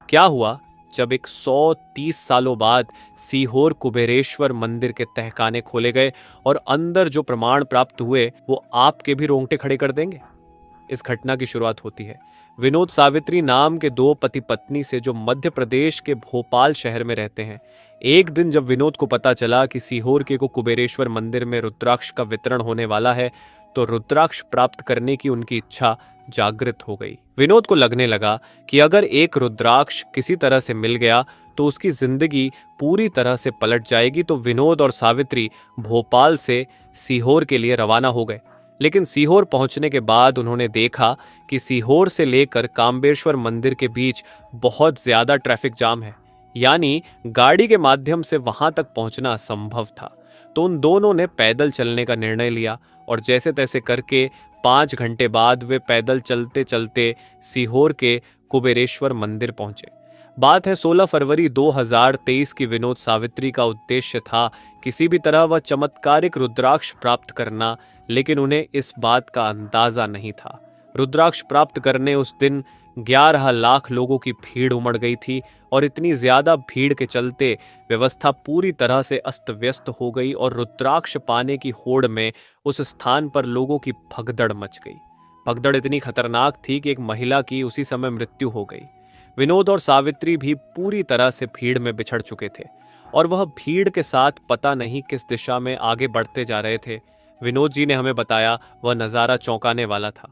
क्या हुआ जब 130 सालों बाद सीहोर कुबेरेश्वर मंदिर के तहखाने खोले गए और अंदर जो प्रमाण प्राप्त हुए वो आपके भी रोंगटे खड़े कर देंगे। इस घटना की शुरुआत होती है विनोद सावित्री नाम के दो पति पत्नी से जो मध्य प्रदेश के भोपाल शहर में रहते हैं। एक दिन जब विनोद को पता चला कि सीहोर के को कुबेरेश्वर मंदिर में रुद्राक्ष का वितरण होने वाला है तो रुद्राक्ष प्राप्त करने की उनकी इच्छा जागृत हो गई। विनोद को लगने लगा कि अगर एक रुद्राक्ष किसी तरह से मिल गया तो उसकी जिंदगी पूरी तरह से पलट जाएगी। तो विनोद और सावित्री भोपाल से सीहोर के लिए रवाना हो गए। लेकिन सीहोर पहुंचने के बाद उन्होंने देखा कि सीहोर से लेकर काम्बेश्वर मंदिर के बीच बहुत ज्यादा ट्रैफिक जाम है, यानी गाड़ी के माध्यम से वहां तक पहुंचना असंभव था। तो उन दोनों ने पैदल चलने का निर्णय लिया और जैसे तैसे करके 5 घंटे बाद वे पैदल चलते चलते सीहोर के कुबेरेश्वर मंदिर पहुंचे। बात है 16 फरवरी 2023 की। विनोद सावित्री का उद्देश्य था किसी भी तरह वह चमत्कारिक रुद्राक्ष प्राप्त करना, लेकिन उन्हें इस बात का अंदाजा नहीं था। रुद्राक्ष प्राप्त करने उस दिन 11 लाख लोगों की भीड़ उमड़ गई थी और इतनी ज्यादा भीड़ के चलते व्यवस्था पूरी तरह से अस्त व्यस्त हो गई और रुद्राक्ष पाने की होड़ में उस स्थान पर लोगों की भगदड़ मच गई। भगदड़ इतनी खतरनाक थी कि एक महिला की उसी समय मृत्यु हो गई। विनोद और सावित्री भी पूरी तरह से भीड़ में बिछड़ चुके थे और वह भीड़ के साथ पता नहीं किस दिशा में आगे बढ़ते जा रहे थे। विनोद जी ने हमें बताया वह नज़ारा चौंकाने वाला था।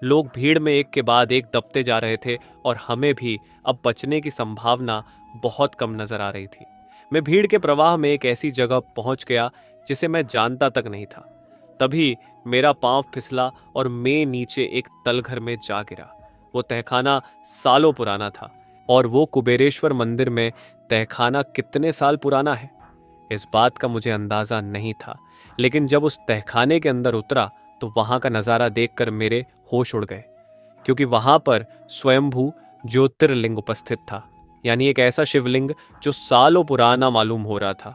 लोग भीड़ में एक के बाद एक दबते जा रहे थे और हमें भी अब बचने की संभावना बहुत कम नजर आ रही थी। मैं भीड़ के प्रवाह में एक ऐसी जगह पहुंच गया जिसे मैं जानता तक नहीं था। तभी मेरा पांव फिसला और मैं नीचे एक तलघर में जा गिरा। वो तहखाना सालों पुराना था और वो कुबेरेश्वर मंदिर में तहखाना कितने साल पुराना है इस बात का मुझे अंदाजा नहीं था। लेकिन जब उस तहखाने के अंदर उतरा तो वहां का नजारा देखकर मेरे होश उड़ गए, क्योंकि वहां पर स्वयंभू ज्योतिर्लिंग उपस्थित था, यानी एक ऐसा शिवलिंग जो सालों पुराना मालूम हो रहा था।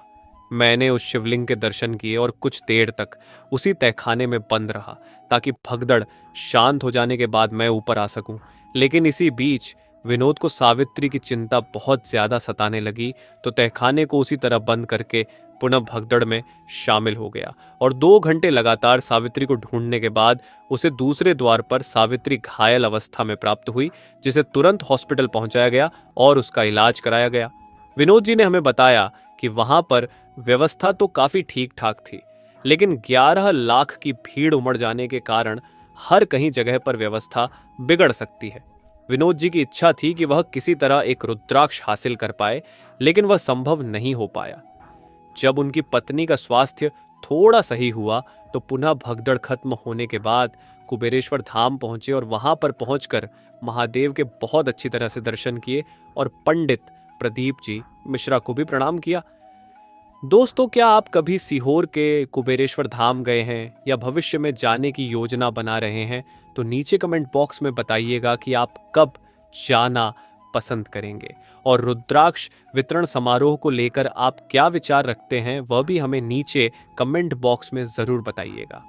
मैंने उस शिवलिंग के दर्शन किए और कुछ देर तक उसी तहखाने में बंद रहा ताकि भगदड़ शांत हो जाने के बाद मैं ऊपर आ सकूं। लेकिन इसी बीच विनोद को सावित्री की चिंता बहुत ज्यादा सताने लगी, तो तहखाने को उसी तरह बंद करके पुनः भगदड़ में शामिल हो गया और 2 घंटे लगातार सावित्री को ढूंढने के बाद उसे दूसरे द्वार पर सावित्री घायल अवस्था में प्राप्त हुई, जिसे तुरंत हॉस्पिटल पहुंचाया गया और उसका इलाज कराया गया। विनोद जी ने हमें बताया कि वहां पर व्यवस्था तो काफी ठीक ठाक थी, लेकिन 11 लाख की भीड़ उमड़ जाने के कारण हर कहीं जगह पर व्यवस्था बिगड़ सकती है। विनोद जी की इच्छा थी कि वह किसी तरह एक रुद्राक्ष हासिल कर पाए, लेकिन वह संभव नहीं हो पाया। जब उनकी पत्नी का स्वास्थ्य थोड़ा सही हुआ तो पुनः भगदड़ खत्म होने के बाद कुबेरेश्वर धाम पहुंचे और वहां पर पहुंचकर महादेव के बहुत अच्छी तरह से दर्शन किए और पंडित प्रदीप जी मिश्रा को भी प्रणाम किया। दोस्तों, क्या आप कभी सीहोर के कुबेरेश्वर धाम गए हैं या भविष्य में जाने की योजना बना रहे हैं? तो नीचे कमेंट बॉक्स में बताइएगा कि आप कब जाना पसंद करेंगे और रुद्राक्ष वितरण समारोह को लेकर आप क्या विचार रखते हैं, वह भी हमें नीचे कमेंट बॉक्स में जरूर बताइएगा।